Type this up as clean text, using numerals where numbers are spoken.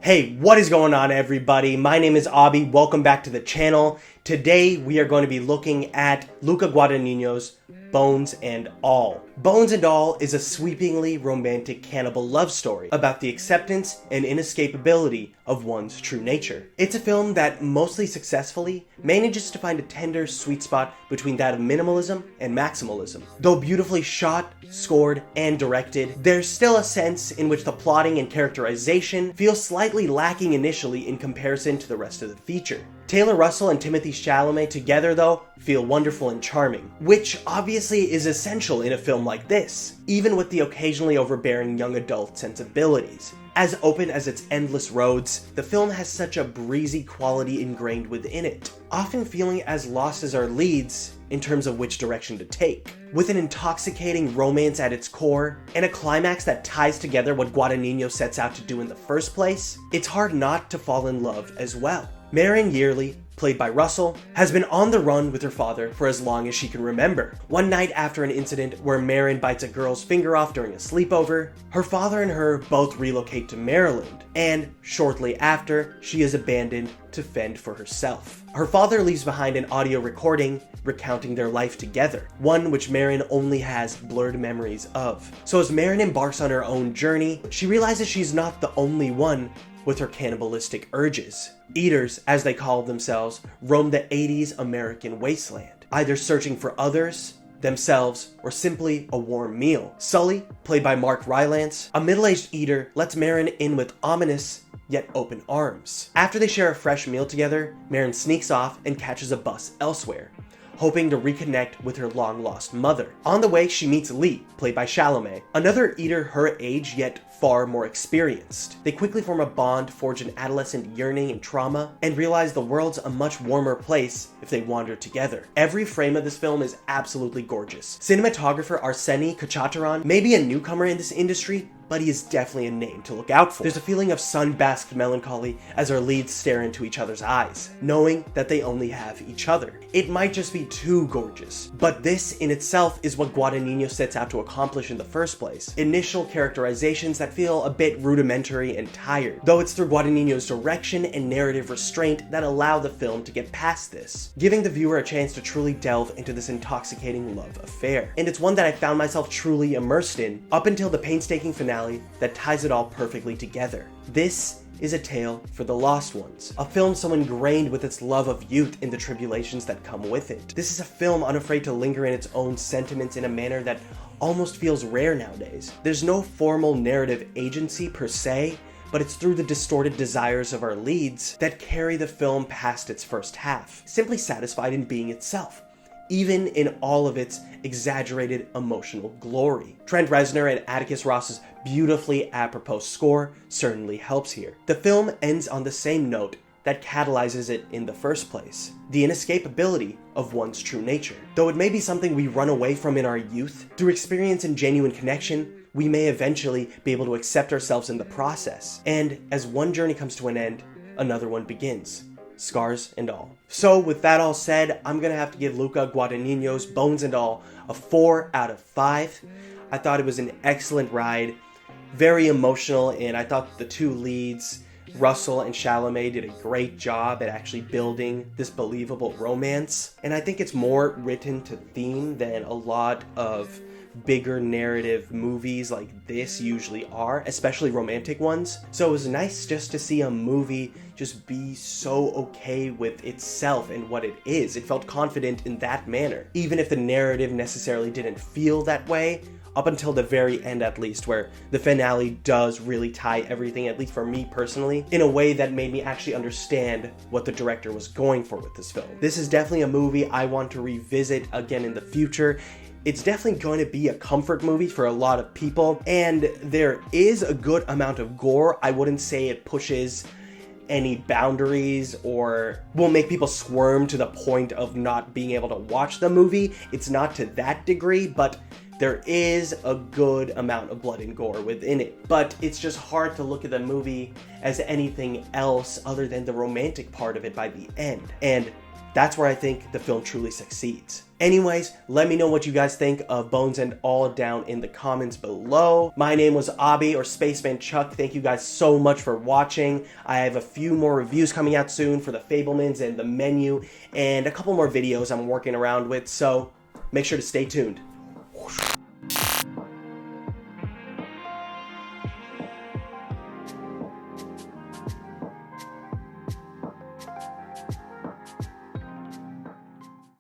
Hey, what is going on, everybody? My name is Abi. Welcome back to the channel. Today we are going to be looking at Luca Guadagnino's Bones and All. Bones and All is a sweepingly romantic cannibal love story about the acceptance and inescapability of one's true nature. It's a film that mostly successfully manages to find a tender sweet spot between that of minimalism and maximalism. Though beautifully shot, scored, and directed, there's still a sense in which the plotting and characterization feel slightly lacking initially in comparison to the rest of the feature. Taylor Russell and Timothée Chalamet together, though, feel wonderful and charming, which obviously is essential in a film like this, even with the occasionally overbearing young adult sensibilities. As open as its endless roads, the film has such a breezy quality ingrained within it, often feeling as lost as our leads in terms of which direction to take. With an intoxicating romance at its core, and a climax that ties together what Guadagnino sets out to do in the first place, it's hard not to fall in love as well. Marion Yearly, played by Russell, has been on the run with her father for as long as she can remember. One night after an incident where Marion bites a girl's finger off during a sleepover, her father and her both relocate to Maryland, and shortly after, she is abandoned to fend for herself. Her father leaves behind an audio recording recounting their life together, one which Marion only has blurred memories of. So as Marion embarks on her own journey, she realizes she's not the only one with her cannibalistic urges. Eaters, as they call themselves, roam the 80s American wasteland, either searching for others, themselves, or simply a warm meal. Sully, played by Mark Rylance, a middle-aged eater, lets Marion in with ominous yet open arms. After they share a fresh meal together, Marion sneaks off and catches a bus elsewhere, hoping to reconnect with her long-lost mother. On the way, she meets Lee, played by Chalamet, another eater her age yet far more experienced. They quickly form a bond, forge an adolescent yearning and trauma, and realize the world's a much warmer place if they wander together. Every frame of this film is absolutely gorgeous. Cinematographer Arseny Khachaturian may be a newcomer in this industry, but he is definitely a name to look out for. There's a feeling of sun-basked melancholy as our leads stare into each other's eyes, knowing that they only have each other. It might just be too gorgeous, but this in itself is what Guadagnino sets out to accomplish in the first place. Initial characterizations that feel a bit rudimentary and tired, though it's through Guadagnino's direction and narrative restraint that allow the film to get past this, giving the viewer a chance to truly delve into this intoxicating love affair. And it's one that I found myself truly immersed in, up until the painstaking finale that ties it all perfectly together. This is a tale for the lost ones, a film so ingrained with its love of youth and the tribulations that come with it. This is a film unafraid to linger in its own sentiments in a manner that almost feels rare nowadays. There's no formal narrative agency per se, but it's through the distorted desires of our leads that carry the film past its first half, simply satisfied in being itself, even in all of its exaggerated emotional glory. Trent Reznor and Atticus Ross's beautifully apropos score certainly helps here. The film ends on the same note that catalyzes it in the first place: the inescapability of one's true nature. Though it may be something we run away from in our youth, through experience and genuine connection, we may eventually be able to accept ourselves in the process. And as one journey comes to an end, another one begins. Scars and all. So with that all said, I'm gonna have to give Luca Guadagnino's Bones and All a 4 out of 5. I thought it was an excellent ride, very emotional, and I thought the two leads, Russell and Chalamet, did a great job at actually building this believable romance. And I think it's more written to theme than a lot of bigger narrative movies like this usually are, especially romantic ones. So it was nice just to see a movie just be so okay with itself and what it is. It felt confident in that manner, even if the narrative necessarily didn't feel that way, up until the very end at least, where the finale does really tie everything, at least for me personally, in a way that made me actually understand what the director was going for with this film. This is definitely a movie I want to revisit again in the future. It's definitely going to be a comfort movie for a lot of people, and there is a good amount of gore. I wouldn't say it pushes any boundaries or will make people squirm to the point of not being able to watch the movie. It's not to that degree, but there is a good amount of blood and gore within it. But it's just hard to look at the movie as anything else other than the romantic part of it by the end. And That's where I think the film truly succeeds. Anyways, let me know what you guys think of Bones and All down in the comments below. My name was Abi, or Spaceman Chuck. Thank you guys so much for watching. I have a few more reviews coming out soon for The Fabelmans and The Menu, and a couple more videos I'm working around with, so make sure to stay tuned.